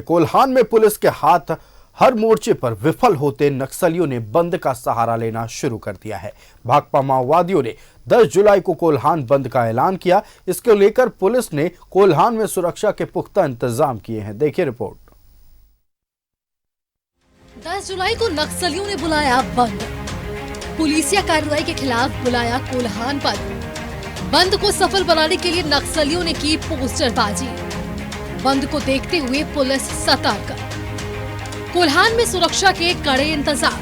कोल्हान में पुलिस के हाथ हर मोर्चे पर विफल होते नक्सलियों ने बंद का सहारा लेना शुरू कर दिया है। भाकपा माओवादियों ने 10 जुलाई को कोल्हान बंद का ऐलान किया। इसको लेकर पुलिस ने कोल्हान में सुरक्षा के पुख्ता इंतजाम किए हैं। देखिए रिपोर्ट। 10 जुलाई को नक्सलियों ने बुलाया बंद। पुलिसिया कार्रवाई के खिलाफ बुलाया कोल्हान बंद को सफल बनाने के लिए नक्सलियों ने की पोस्टरबाजी। बंद को देखते हुए पुलिस सतर्क। कोल्हान में सुरक्षा के कड़े इंतजाम।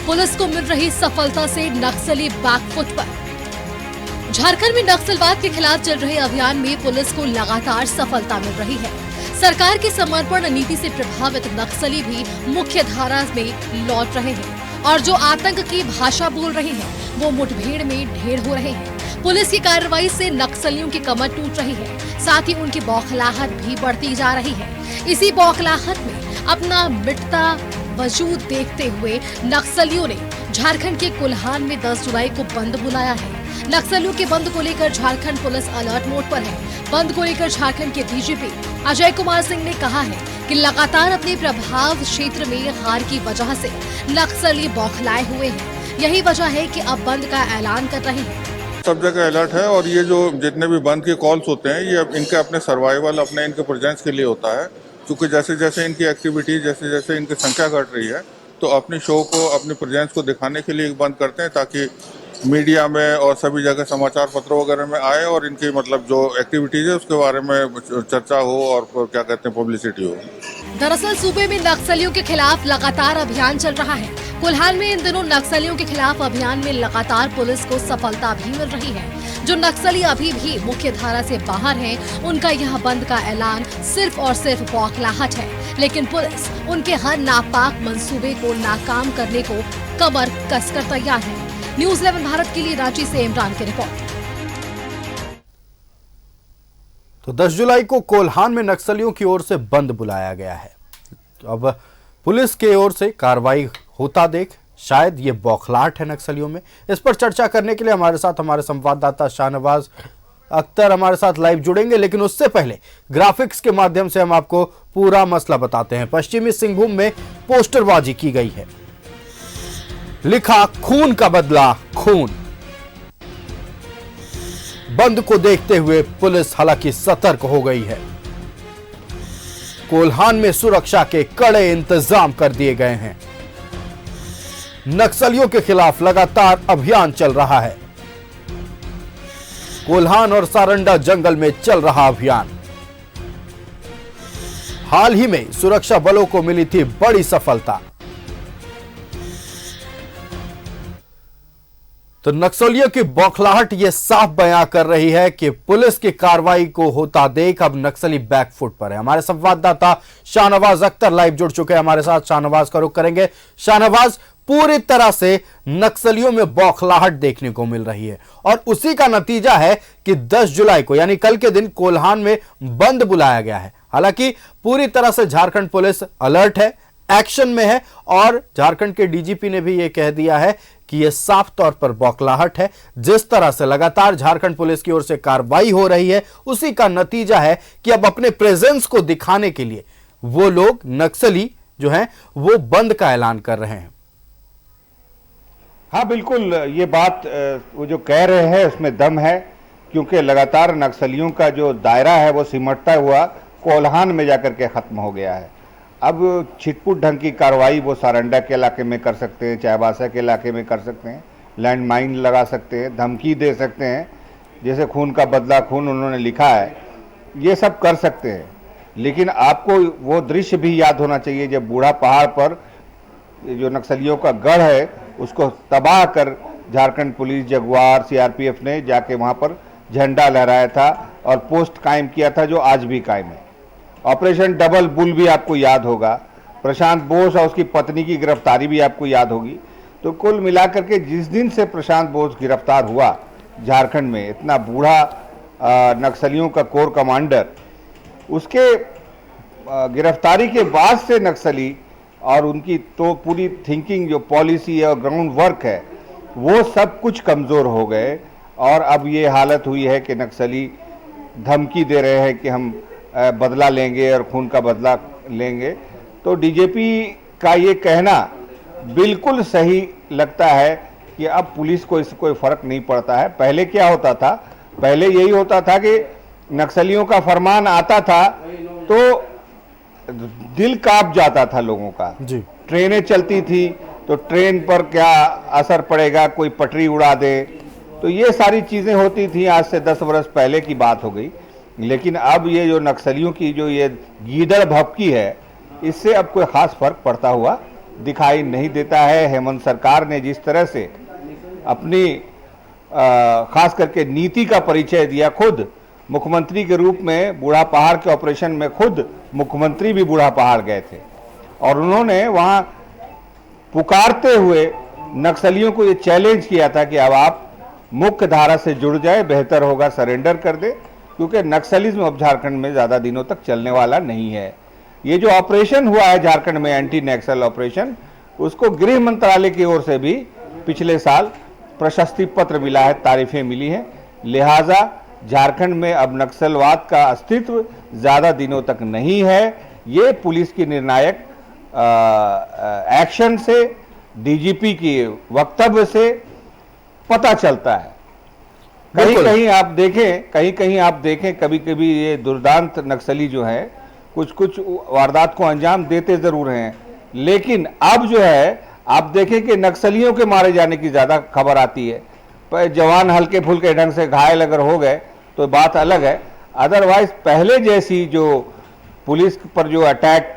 पुलिस को मिल रही सफलता से नक्सली बैकफुट पर। झारखंड में नक्सलवाद के खिलाफ चल रहे अभियान में पुलिस को लगातार सफलता मिल रही है। सरकार की समर्पण नीति से प्रभावित नक्सली भी मुख्य धारा में लौट रहे हैं और जो आतंक की भाषा बोल रहे हैं वो मुठभेड़ में ढेर हो रहे हैं। पुलिस की कार्रवाई से नक्सलियों की कमर टूट रही है, साथ ही उनकी बौखलाहट भी बढ़ती जा रही है। इसी बौखलाहट में अपना मिटता वजूद देखते हुए नक्सलियों ने झारखंड के कोल्हान में 10 जुलाई को बंद बुलाया है। नक्सलियों के बंद को लेकर झारखंड पुलिस अलर्ट मोड पर है। बंद को लेकर झारखंड के डीजीपी अजय कुमार सिंह ने कहा है कि लगातार अपने प्रभाव क्षेत्र में हार की वजह से नक्सली बौखलाए हुए हैं। यही वजह है कि अब बंद का ऐलान कर रहे हैं। सब जगह अलर्ट है और ये जो जितने भी बंद के कॉल्स होते हैं ये इनके अपने सर्वाइवल, अपने इनके प्रेजेंस के लिए होता है। क्योंकि जैसे जैसे इनकी एक्टिविटी, जैसे जैसे इनकी संख्या घट रही है तो अपनी शो को, अपनी प्रेजेंस को दिखाने के लिए बंद करते हैं ताकि मीडिया में और सभी जगह समाचार पत्रों वगैरह में आए और इनकी मतलब जो एक्टिविटीज है उसके बारे में चर्चा हो और क्या कहते हैं पब्लिसिटी हो। दरअसल सूबे में नक्सलियों के खिलाफ लगातार अभियान चल रहा है। कोल्हान में इन दिनों नक्सलियों के खिलाफ अभियान में लगातार पुलिस को सफलता भी मिल रही है। जो नक्सली अभी भी मुख्य धारा से बाहर हैं, उनका यह बंद का ऐलान सिर्फ और सिर्फ बौखलाहट है, लेकिन पुलिस उनके हर नापाक मंसूबे को नाकाम करने को कमर कसकर तैयार है। न्यूज़ 11 भारत के लिए रांची से इमरान की रिपोर्ट। तो 10 जुलाई को कोल्हान में नक्सलियों की ओर से बंद बुलाया गया है। तो अब पुलिस की ओर से कार्रवाई होता देख शायद ये बौखलाहट है नक्सलियों में। इस पर चर्चा करने के लिए हमारे साथ हमारे संवाददाता शाहनवाज अख्तर हमारे साथ लाइव जुड़ेंगे, लेकिन उससे पहले ग्राफिक्स के माध्यम से हम आपको पूरा मसला बताते हैं। पश्चिमी सिंहभूम में पोस्टरबाजी की गई है। लिखा खून का बदला खून। बंद को देखते हुए पुलिस हालांकि सतर्क हो गई है। कोल्हान में सुरक्षा के कड़े इंतजाम कर दिए गए हैं। नक्सलियों के खिलाफ लगातार अभियान चल रहा है। कोल्हान और सारंडा जंगल में चल रहा अभियान। हाल ही में सुरक्षा बलों को मिली थी बड़ी सफलता। तो नक्सलियों की बौखलाहट यह साफ बयां कर रही है कि पुलिस की कार्रवाई को होता देख अब नक्सली बैकफुट पर है। हमारे संवाददाता शाहनवाज अख्तर लाइव जुड़ चुके हैं हमारे साथ। शाहनवाज का रुख करेंगे। शाहनवाज, पूरी तरह से नक्सलियों में बौखलाहट देखने को मिल रही है और उसी का नतीजा है कि 10 जुलाई को यानी कल के दिन कोल्हान में बंद बुलाया गया है। हालांकि पूरी तरह से झारखंड पुलिस अलर्ट है, एक्शन में है और झारखंड के डीजीपी ने भी यह कह दिया है कि यह साफ तौर पर बौखलाहट है। जिस तरह से लगातार झारखंड पुलिस की ओर से कार्रवाई हो रही है उसी का नतीजा है कि अब अपने प्रेजेंस को दिखाने के लिए वो लोग नक्सली जो हैं वो बंद का ऐलान कर रहे हैं। हाँ बिल्कुल, ये बात वो जो कह रहे हैं उसमें दम है, क्योंकि लगातार नक्सलियों का जो दायरा है वो सिमटता हुआ कोल्हान में जाकर के ख़त्म हो गया है। अब छिटपुट ढंग की कार्रवाई वो सारंडा के इलाके में कर सकते हैं, चाईबासा के इलाके में कर सकते हैं, लैंड माइन लगा सकते हैं, धमकी दे सकते हैं, जैसे खून का बदला खून उन्होंने लिखा है, ये सब कर सकते हैं। लेकिन आपको वो दृश्य भी याद होना चाहिए जब बूढ़ा पहाड़ पर जो नक्सलियों का गढ़ है उसको तबाह कर झारखंड पुलिस, जगुआर, सीआरपीएफ ने जाके वहाँ पर झंडा लहराया था और पोस्ट कायम किया था जो आज भी कायम है। ऑपरेशन डबल बुल भी आपको याद होगा, प्रशांत बोस और उसकी पत्नी की गिरफ्तारी भी आपको याद होगी। तो कुल मिलाकर के जिस दिन से प्रशांत बोस गिरफ्तार हुआ झारखंड में, इतना बूढ़ा नक्सलियों का कोर कमांडर, उसके गिरफ्तारी के बाद से नक्सली और उनकी तो पूरी थिंकिंग, जो पॉलिसी है और ग्राउंड वर्क है, वो सब कुछ कमज़ोर हो गए और अब ये हालत हुई है कि नक्सली धमकी दे रहे हैं कि हम बदला लेंगे और खून का बदला लेंगे तो डीजीपी का ये कहना बिल्कुल सही लगता है कि अब पुलिस को इससे कोई फर्क नहीं पड़ता है। पहले क्या होता था, पहले यही होता था कि नक्सलियों का फरमान आता था तो दिल कांप जाता था लोगों का। जी। ट्रेनें चलती थी तो ट्रेन पर क्या असर पड़ेगा, कोई पटरी उड़ा दे, तो ये सारी चीज़ें होती थी। आज से 10 वर्ष पहले की बात हो गई। लेकिन अब ये जो नक्सलियों की जो ये गीदड़ भभकी है, इससे अब कोई खास फर्क पड़ता हुआ दिखाई नहीं देता है। हेमंत सरकार ने जिस तरह से अपनी खास करके नीति का परिचय दिया, खुद मुख्यमंत्री के रूप में बूढ़ा पहाड़ के ऑपरेशन में खुद मुख्यमंत्री भी बूढ़ा पहाड़ गए थे और उन्होंने वहाँ पुकारते हुए नक्सलियों को ये चैलेंज किया था कि अब आप मुख्य धारा से जुड़ जाए, बेहतर होगा सरेंडर कर दे, क्योंकि नक्सलिज्म अब झारखंड में ज़्यादा दिनों तक चलने वाला नहीं है। ये जो ऑपरेशन हुआ है झारखंड में, एंटी नक्सल ऑपरेशन, उसको गृह मंत्रालय की ओर से भी पिछले साल प्रशस्ति पत्र मिला है, तारीफें मिली हैं। लिहाजा झारखंड में अब नक्सलवाद का अस्तित्व ज़्यादा दिनों तक नहीं है। ये पुलिस की निर्णायक एक्शन से, डीजीपी की वक्तव्य से पता चलता है। कहीं कहीं आप देखें कभी कभी ये दुर्दांत नक्सली जो है कुछ वारदात को अंजाम देते जरूर हैं, लेकिन अब जो है आप देखें कि नक्सलियों के मारे जाने की ज़्यादा खबर आती है। पर जवान हल्के फुल्के ढंग से घायल अगर हो गए तो बात अलग है, अदरवाइज पहले जैसी जो पुलिस पर जो अटैक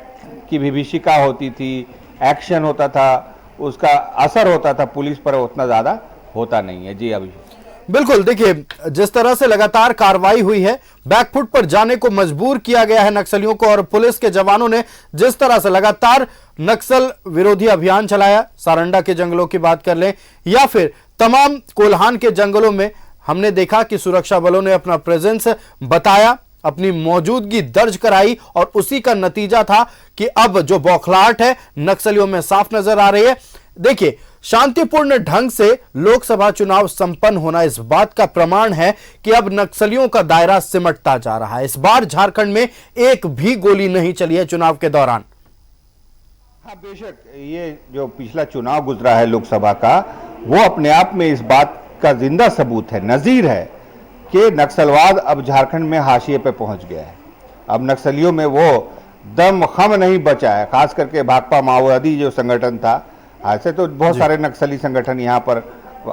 की विभीषिका होती थी, एक्शन होता था, उसका असर होता था पुलिस पर, उतना ज़्यादा होता नहीं है। जी अभिषेक। बिल्कुल, देखिए जिस तरह से लगातार कार्रवाई हुई है, बैकफुट पर जाने को मजबूर किया गया है नक्सलियों को, और पुलिस के जवानों ने जिस तरह से लगातार नक्सल विरोधी अभियान चलाया, सारंडा के जंगलों की बात कर लें या फिर तमाम कोल्हान के जंगलों में, हमने देखा कि सुरक्षा बलों ने अपना प्रेजेंस बताया, अपनी मौजूदगी दर्ज कराई, और उसी का नतीजा था कि अब जो बौखलाहट है नक्सलियों में साफ नजर आ रही है। देखिए, शांतिपूर्ण ढंग से लोकसभा चुनाव संपन्न होना इस बात का प्रमाण है कि अब नक्सलियों का दायरा सिमटता जा रहा है। इस बार झारखंड में एक भी गोली नहीं चली है चुनाव के दौरान। हाँ बेशक, ये जो पिछला चुनाव गुजरा है लोकसभा का, वो अपने आप में इस बात का जिंदा सबूत है, नजीर है कि नक्सलवाद अब झारखंड में हाशिए पे पहुंच गया है। अब नक्सलियों में वो दम खम नहीं बचा है। खास करके भाकपा माओवादी जो संगठन था, ऐसे तो बहुत सारे नक्सली संगठन यहाँ पर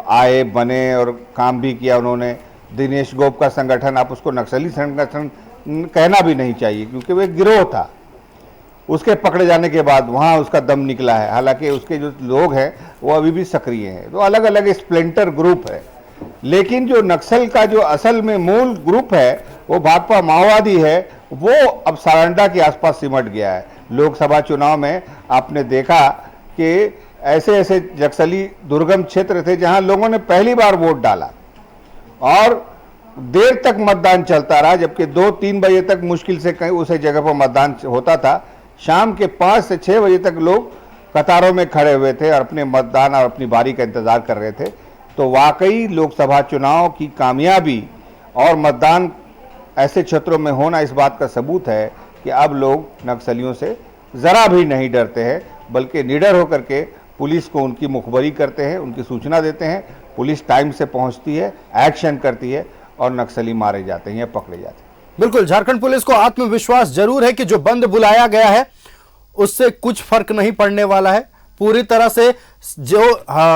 आए, बने और काम भी किया उन्होंने। दिनेश गोप का संगठन, आप उसको नक्सली संगठन कहना भी नहीं चाहिए क्योंकि वो एक गिरोह था। उसके पकड़े जाने के बाद वहाँ उसका दम निकला है, हालांकि उसके जो लोग हैं वो अभी भी सक्रिय हैं। तो अलग अलग स्प्लिंटर ग्रुप है, लेकिन जो नक्सल का जो असल में मूल ग्रुप है वो भाकपा माओवादी है, वो अब सारंडा के आसपास सिमट गया है। लोकसभा चुनाव में आपने देखा कि ऐसे ऐसे नक्सली दुर्गम क्षेत्र थे जहां लोगों ने पहली बार वोट डाला और देर तक मतदान चलता रहा, जबकि 2-3 बजे तक मुश्किल से कहीं उस जगह पर मतदान होता था। शाम के 5 से 6 बजे तक लोग कतारों में खड़े हुए थे और अपने मतदान और अपनी बारी का इंतजार कर रहे थे। तो वाकई लोकसभा चुनाव की कामयाबी और मतदान ऐसे क्षेत्रों में होना इस बात का सबूत है कि अब लोग नक्सलियों से ज़रा भी नहीं डरते हैं, बल्कि निडर होकर के पुलिस को उनकी मुखबरी करते हैं, उनकी सूचना देते हैं। पुलिस टाइम से पहुंचती है, एक्शन करती है और नक्सली मारे जाते हैं या पकड़े जाते हैं। बिल्कुल, झारखंड पुलिस को आत्मविश्वास जरूर है कि जो बंद बुलाया गया है उससे कुछ फर्क नहीं पड़ने वाला है। पूरी तरह से जो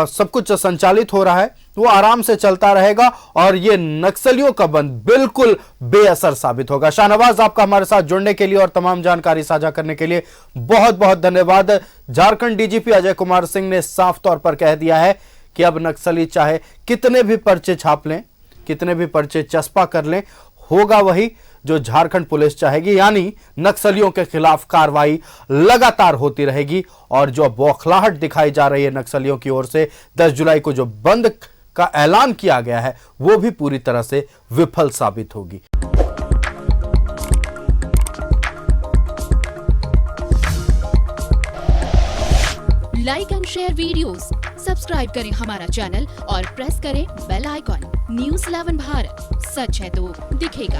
सब कुछ संचालित हो रहा है वो आराम से चलता रहेगा और ये नक्सलियों का बंद बिल्कुल बेअसर साबित होगा। शाहनवाज, आपका हमारे साथ जुड़ने के लिए और तमाम जानकारी साझा करने के लिए बहुत बहुत धन्यवाद। झारखंड डीजीपी अजय कुमार सिंह ने साफ तौर पर कह दिया है कि अब नक्सली चाहे कितने भी पर्चे छाप लें, कितने भी पर्चे चस्पा कर लें, होगा वही जो झारखंड पुलिस चाहेगी, यानी नक्सलियों के खिलाफ कार्रवाई लगातार होती रहेगी। और जो बौखलाहट दिखाई जा रही है नक्सलियों की ओर से 10 जुलाई को जो बंद का ऐलान किया गया है वो भी पूरी तरह से विफल साबित होगी। Like and share videos, subscribe करें हमारा चैनल और प्रेस करें बेल आइकॉन। न्यूज़ 11 भारत, सच है तो दिखेगा।